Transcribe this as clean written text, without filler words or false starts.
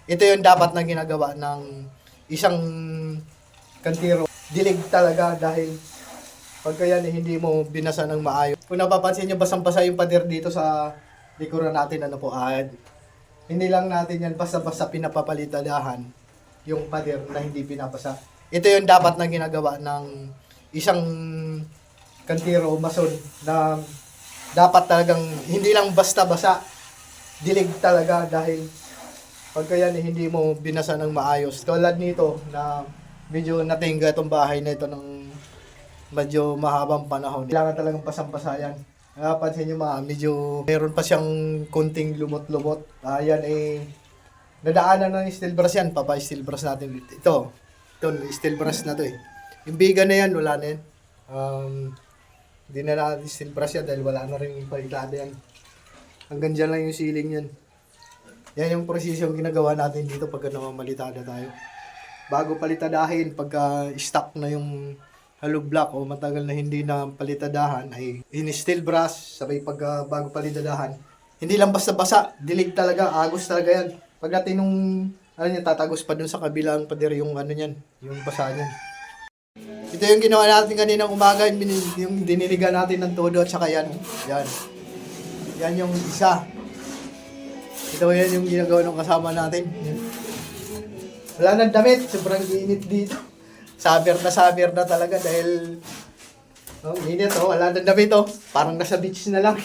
Ito yung dapat na ginagawa ng isang kantiro. Dilig talaga dahil pagka yan hindi mo binasa ng maayos. Kung napapansin nyo, basang-basa yung pader dito sa likuran natin, ano po, hindi lang natin yan basta-basta pinapapalitadahan yung pader na hindi pinapasa. Ito yung dapat na ginagawa ng isang kantiro, mason, na dapat talagang hindi lang basta-basa, dilig talaga dahil pagka yan hindi mo binasa ng maayos. Tulad nito na medyo natingga itong bahay na ito ng medyo mahabang panahon. Kailangan talagang pasang-pasa yan. Napansin nyo medyo meron pa siyang kunting lumot-lumot. Yan nadaanan ng steel brush yan. Papa-steel brush natin. Ito, steel brush na to eh. Yung biga na yan, wala na yan. Hindi na natin steel brush yan dahil wala na rin yung palitada yan. Hanggang dyan lang yung ceiling yan. Yan yung prosesyo ginagawa natin dito pagka namamalitada tayo. Bago palitadahin, pagka stock na yung hollow block o matagal na hindi na palitadahan, ay in-steel brush, sabay pagka bago palitadahan. Hindi lang basta-basa, dilig talaga, agos talaga yan. Pag natin nung, tatagos pa dun sa kabilang pader yung yung basa niyan. Ito yung ginawa natin kaninang umaga, yung diniligan natin ng todo at saka yan. Yan yung isa. Ito yan yung ginagawa ng kasama natin. Wala nang damit, sobrang init dito. Saber na talaga dahil init wala nang damit parang nasa beach na lang.